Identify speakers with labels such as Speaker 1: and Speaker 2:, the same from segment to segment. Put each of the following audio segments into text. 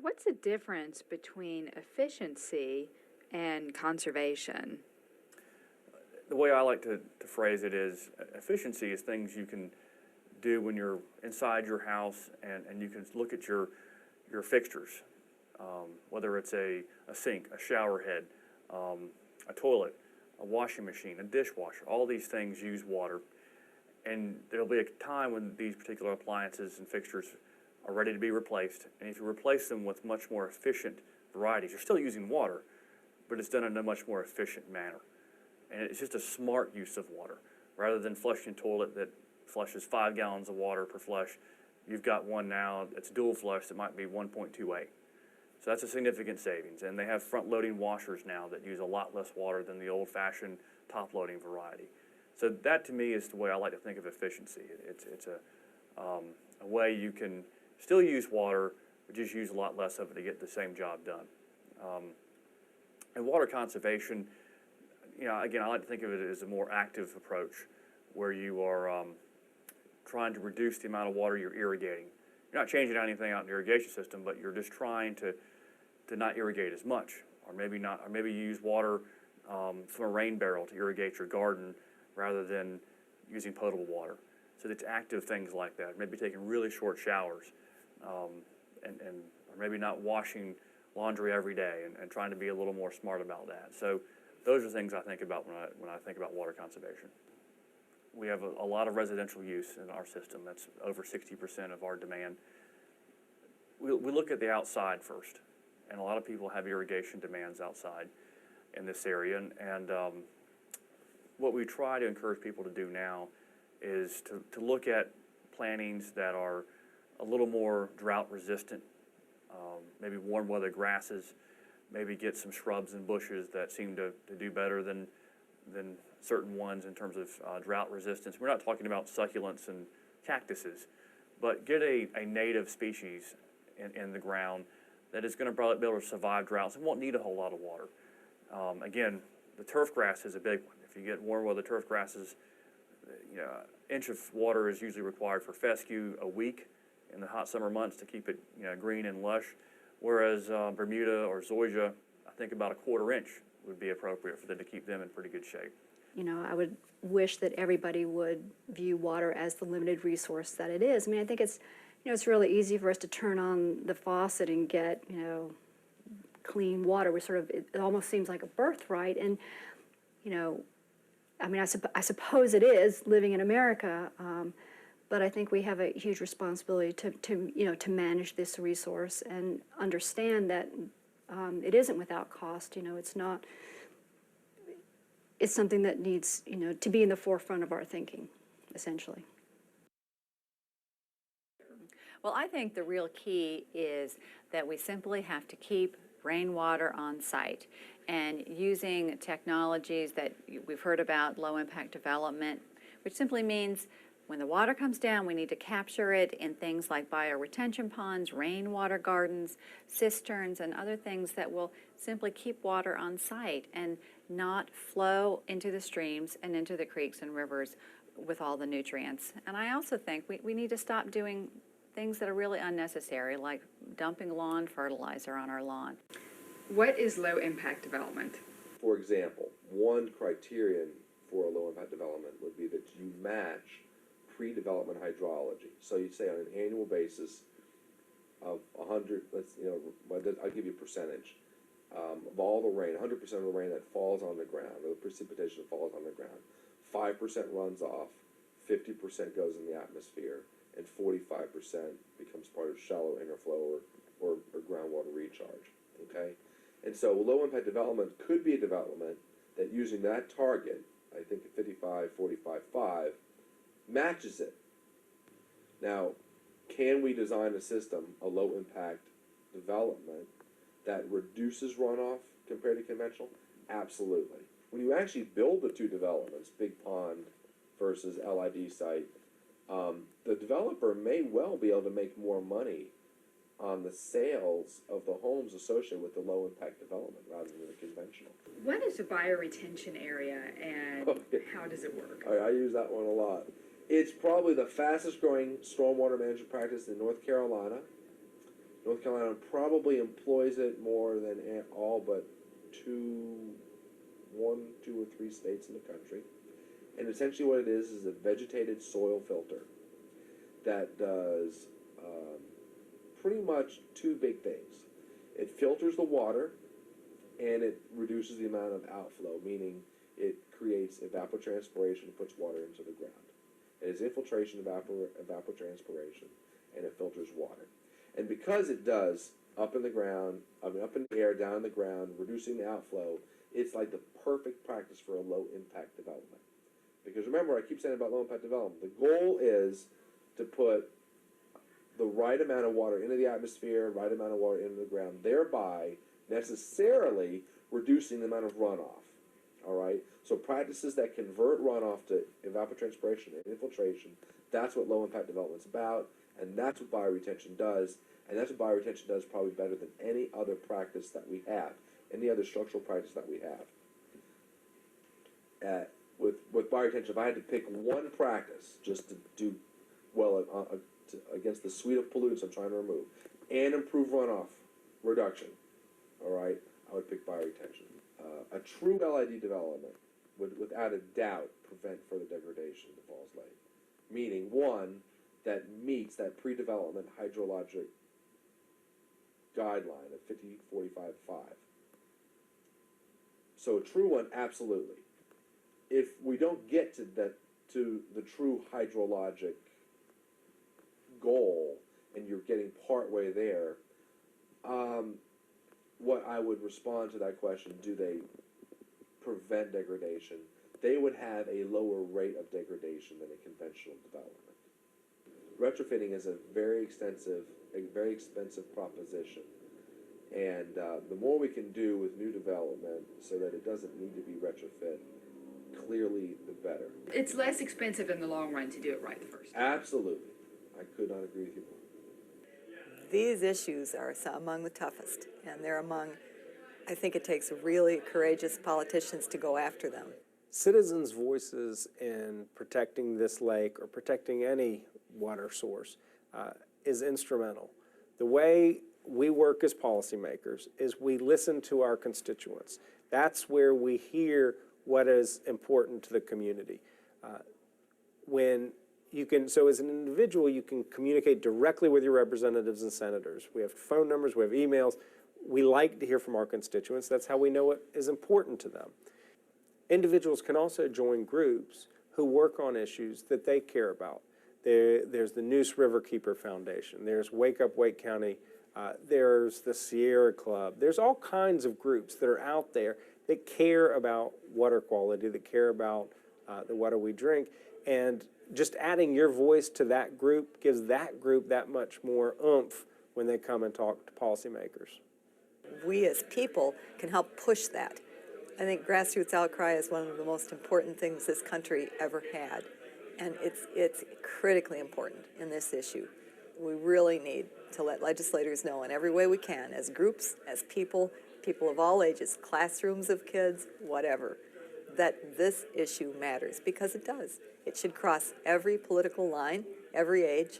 Speaker 1: What's the difference between efficiency and conservation?
Speaker 2: The way I like to phrase it is efficiency is things you can do when you're inside your house and you can look at your fixtures, whether it's a sink, a shower head, a toilet, a washing machine, a dishwasher. All these things use water, and there'll be a time when these particular appliances and fixtures are ready to be replaced. And if you replace them with much more efficient varieties, you're still using water, but it's done in a much more efficient manner. And it's just a smart use of water. Rather than flushing a toilet that flushes 5 gallons of water per flush, you've got one now that's dual flush that might be 1.28. So that's a significant savings. And they have front-loading washers now that use a lot less water than the old-fashioned top-loading variety. So that, to me, is the way I like to think of efficiency. It's a way you can still use water, but just use a lot less of it to get the same job done. And water conservation, again, I like to think of it as a more active approach where you are trying to reduce the amount of water you're irrigating. You're not changing anything out in the irrigation system, but you're just trying to not irrigate as much, or maybe not, or maybe you use water from a rain barrel to irrigate your garden rather than using potable water. So it's active things like that. Maybe taking really short showers, or maybe not washing laundry every day, and trying to be a little more smart about that. So those are things I think about when I think about water conservation. We have a lot of residential use in our system. That's over 60% of our demand. We look at the outside first, and a lot of people have irrigation demands outside in this area. And what we try to encourage people to do now is to look at plantings that are a little more drought resistant, maybe warm weather grasses, maybe get some shrubs and bushes that seem to do better than certain ones in terms of drought resistance. We're not talking about succulents and cactuses, but get a native species in the ground that is going to probably be able to survive droughts and won't need a whole lot of water. Again, the turf grass is a big one. If you get warm weather turf grasses, an inch of water is usually required for fescue a week in the hot summer months to keep it green and lush, whereas Bermuda or zoysia, I think about a 1/4 inch would be appropriate for them to keep them in pretty good shape.
Speaker 3: I would wish that everybody would view water as the limited resource that it is. I mean, I think it's really easy for us to turn on the faucet and get, clean water. It almost seems like a birthright. And, I mean, I suppose it is living in America, but I think we have a huge responsibility to manage this resource and understand that it isn't without cost. It's something that needs, to be in the forefront of our thinking, essentially.
Speaker 4: Well, I think the real key is that we simply have to keep rainwater on site, and using technologies that we've heard about, low impact development, which simply means when the water comes down, we need to capture it in things like bioretention ponds, rainwater gardens, cisterns, and other things that will simply keep water on site and not flow into the streams and into the creeks and rivers with all the nutrients. And I also think we need to stop doing things that are really unnecessary, like dumping lawn fertilizer on our lawn.
Speaker 1: What is low-impact development?
Speaker 5: For example, one criterion for a low-impact development would be that you match pre-development hydrology. So you'd say on an annual basis of 100, I'll give you a percentage of all the rain, 100% of the rain that falls on the ground, or the precipitation that falls on the ground, 5% runs off, 50% goes in the atmosphere, and 45% becomes part of shallow interflow or groundwater recharge, okay? And so low-impact development could be a development that, using that target, I think 55, 45, 5, matches it. Now, can we design a system, a low-impact development, that reduces runoff compared to conventional? Absolutely. When you actually build the two developments, Big Pond versus LID site, the developer may well be able to make more money on the sales of the homes associated with the low-impact development rather than the conventional.
Speaker 1: What is a bioretention area, and how does it work?
Speaker 5: I use that one a lot. It's probably the fastest growing stormwater management practice in North Carolina. North Carolina probably employs it more than all but one, two, or three states in the country. And essentially what it is a vegetated soil filter that does pretty much two big things. It filters the water, and it reduces the amount of outflow, meaning it creates evapotranspiration and puts water into the ground. It is infiltration, evapotranspiration, and it filters water. And because it does up in the ground, up in the air, down in the ground, reducing the outflow, it's like the perfect practice for a low-impact development. Because remember, I keep saying about low-impact development, the goal is to put the right amount of water into the atmosphere, right amount of water into the ground, thereby necessarily reducing the amount of runoff. All right? So practices that convert runoff to evapotranspiration and infiltration, that's what low-impact development's about, and that's what bioretention does, and that's what bioretention does probably better than any other practice that we have, any other structural practice that we have. With bioretention, if I had to pick one practice just to do well against the suite of pollutants I'm trying to remove and improve runoff reduction, all right, I would pick bioretention. A true LID development would, without a doubt, prevent further degradation of the Falls Lake. Meaning, one, that meets that pre-development hydrologic guideline of 50-45-5. So a true one, absolutely. If we don't get to the true hydrologic goal, and you're getting partway there, what I would respond to that question, do they prevent degradation? They would have a lower rate of degradation than a conventional development. Retrofitting is a very expensive proposition, and the more we can do with new development so that it doesn't need to be retrofit, clearly the better.
Speaker 1: It's less expensive in the long run to do it right the first time.
Speaker 5: Absolutely. I could not agree with you more.
Speaker 6: These issues are among the toughest, and they're among, I think it takes really courageous politicians to go after them.
Speaker 7: Citizens' voices in protecting this lake or protecting any water source is instrumental. The way we work as policymakers is we listen to our constituents. That's where we hear what is important to the community. So as an individual, you can communicate directly with your representatives and senators. We have phone numbers, we have emails. We like to hear from our constituents. That's how we know what is important to them. Individuals can also join groups who work on issues that they care about. There's the Neuse Riverkeeper Foundation. There's Wake Up Wake County. There's the Sierra Club. There's all kinds of groups that are out there that care about water quality, that care about the water we drink. And just adding your voice to that group gives that group that much more oomph when they come and talk to policymakers.
Speaker 6: We as people can help push that. I think grassroots outcry is one of the most important things this country ever had, and it's critically important in this issue. We really need to let legislators know in every way we can, as groups, as people of all ages, classrooms of kids, whatever, that this issue matters, because it does. It should cross every political line, every age.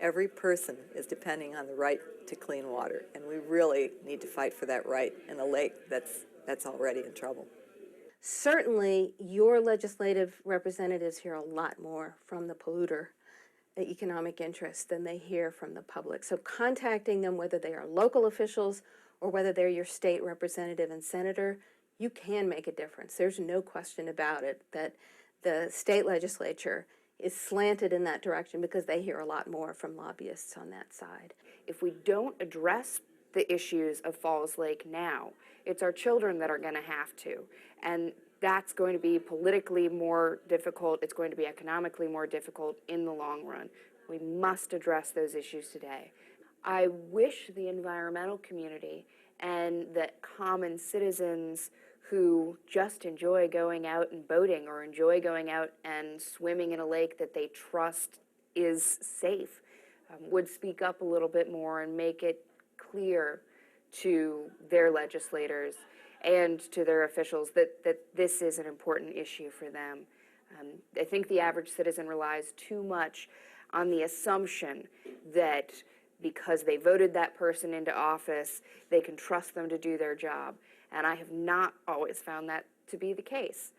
Speaker 6: Every person is depending on the right to clean water, and we really need to fight for that right in a lake that's already in trouble.
Speaker 8: Certainly, your legislative representatives hear a lot more from the polluter economic interests than they hear from the public. So contacting them, whether they are local officials or whether they're your state representative and senator, you can make a difference. There's no question about it that the state legislature is slanted in that direction because they hear a lot more from lobbyists on that side.
Speaker 9: If we don't address the issues of Falls Lake now, it's our children that are going to have to. And that's going to be politically more difficult. It's going to be economically more difficult in the long run. We must address those issues today. I wish the environmental community and the common citizens who just enjoy going out and boating or enjoy going out and swimming in a lake that they trust is safe would speak up a little bit more and make it clear to their legislators and to their officials that this is an important issue for them. I think the average citizen relies too much on the assumption that because they voted that person into office, they can trust them to do their job. And I have not always found that to be the case.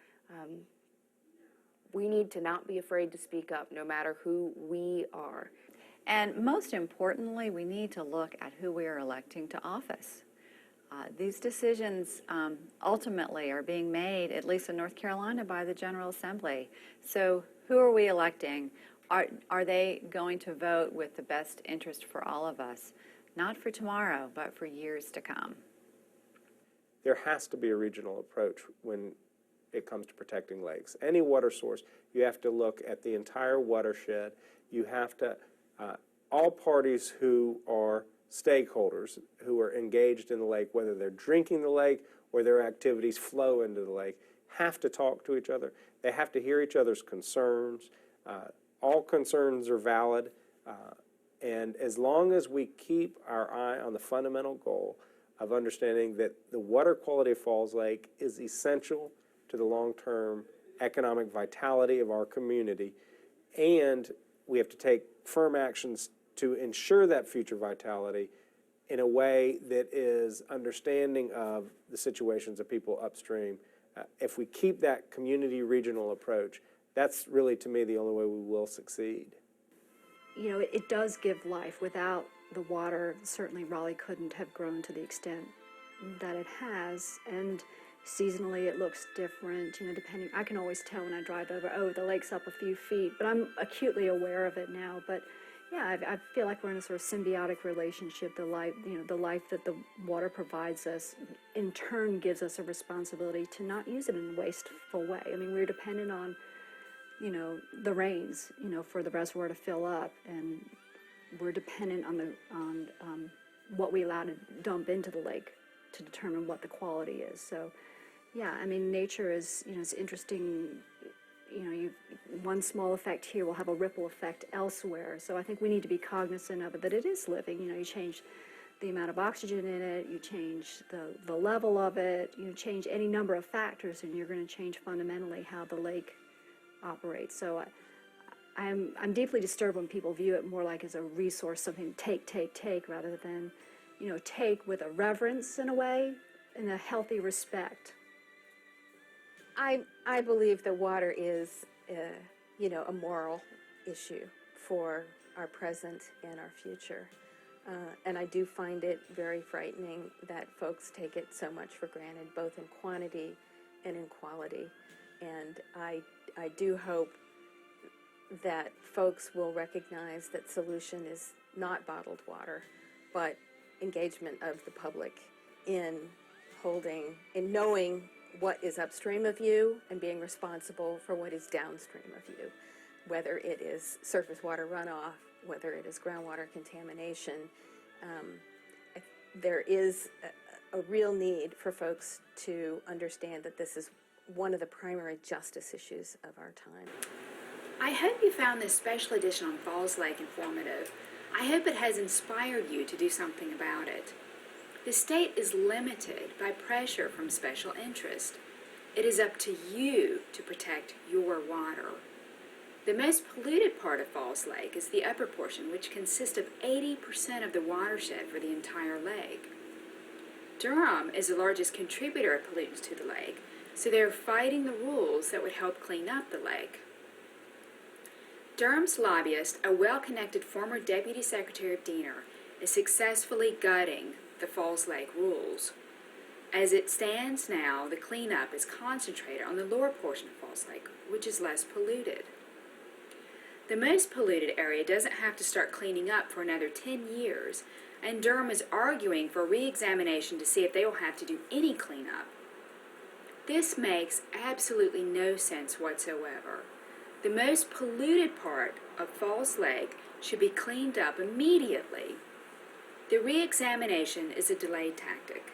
Speaker 9: We need to not be afraid to speak up, no matter who we are.
Speaker 4: And most importantly, we need to look at who we are electing to office. These decisions ultimately are being made, at least in North Carolina, by the General Assembly. So who are we electing? Are they going to vote with the best interest for all of us? Not for tomorrow, but for years to come.
Speaker 7: There has to be a regional approach when it comes to protecting lakes. Any water source, you have to look at the entire watershed. You have to, all parties who are stakeholders, who are engaged in the lake, whether they're drinking the lake or their activities flow into the lake, have to talk to each other. They have to hear each other's concerns. All concerns are valid. And as long as we keep our eye on the fundamental goal of understanding that the water quality of Falls Lake is essential to the long-term economic vitality of our community, and we have to take firm actions to ensure that future vitality in a way that is understanding of the situations of people upstream. If we keep that community regional approach, that's really, to me, the only way we will succeed.
Speaker 3: You know, it does give life. Without the water, certainly Raleigh couldn't have grown to the extent that it has. And seasonally, it looks different, you know, depending. I can always tell when I drive over, oh, the lake's up a few feet, but I'm acutely aware of it now. But yeah, I feel like we're in a sort of symbiotic relationship. The life, you know, the life that the water provides us, in turn, gives us a responsibility to not use it in a wasteful way. I mean, we're dependent on, you know, the rains, you know, for the reservoir to fill up, and we're dependent on what we allow to dump into the lake to determine what the quality is. So, yeah, I mean, nature is, you know, it's interesting. You know, one small effect here will have a ripple effect elsewhere. So I think we need to be cognizant of it, that it is living. You know, you change the amount of oxygen in it, you change the level of it, you change any number of factors, and you're going to change fundamentally how the lake operates. So I'm deeply disturbed when people view it more like as a resource, something take, rather than, you know, take with a reverence in a way, in a healthy respect.
Speaker 8: I believe that water is, you know, a moral issue for our present and our future. And I do find it very frightening that folks take it so much for granted, both in quantity and in quality. And I do hope that folks will recognize that solution is not bottled water, but engagement of the public in knowing what is upstream of you and being responsible for what is downstream of you, whether it is surface water runoff, whether it is groundwater contamination. There is a real need for folks to understand that this is one of the primary justice issues of our time.
Speaker 1: I hope you found this special edition on Falls Lake informative. I hope it has inspired you to do something about it. The state is limited by pressure from special interest. It is up to you to protect your water. The most polluted part of Falls Lake is the upper portion, which consists of 80% of the watershed for the entire lake. Durham is the largest contributor of pollutants to the lake, so they're fighting the rules that would help clean up the lake. Durham's lobbyist, a well-connected former Deputy Secretary of Diener, is successfully gutting the Falls Lake rules. As it stands now, the cleanup is concentrated on the lower portion of Falls Lake, which is less polluted. The most polluted area doesn't have to start cleaning up for another 10 years, and Durham is arguing for re-examination to see if they will have to do any cleanup. This makes absolutely no sense whatsoever. The most polluted part of Falls Lake should be cleaned up immediately. The re-examination is a delay tactic.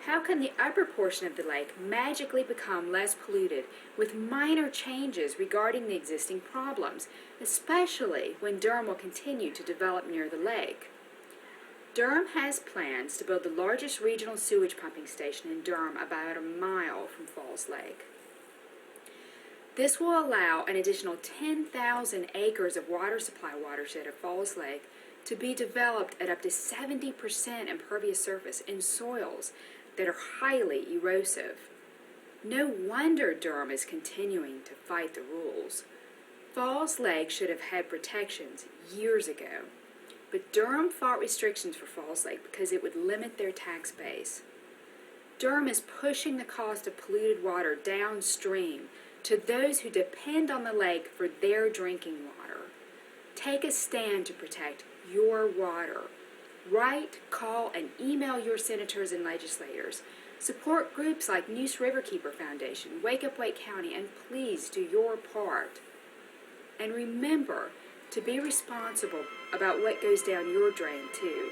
Speaker 1: How can the upper portion of the lake magically become less polluted with minor changes regarding the existing problems, especially when Durham will continue to develop near the lake? Durham has plans to build the largest regional sewage pumping station in Durham, about a mile from Falls Lake. This will allow an additional 10,000 acres of water supply watershed of Falls Lake to be developed at up to 70% impervious surface in soils that are highly erosive. No wonder Durham is continuing to fight the rules. Falls Lake should have had protections years ago, but Durham fought restrictions for Falls Lake because it would limit their tax base. Durham is pushing the cost of polluted water downstream to those who depend on the lake for their drinking water. Take a stand to protect your water. Write, call, and email your senators and legislators. Support groups like Neuse Riverkeeper Foundation, Wake Up Wake County, and please do your part. And remember to be responsible about what goes down your drain, too.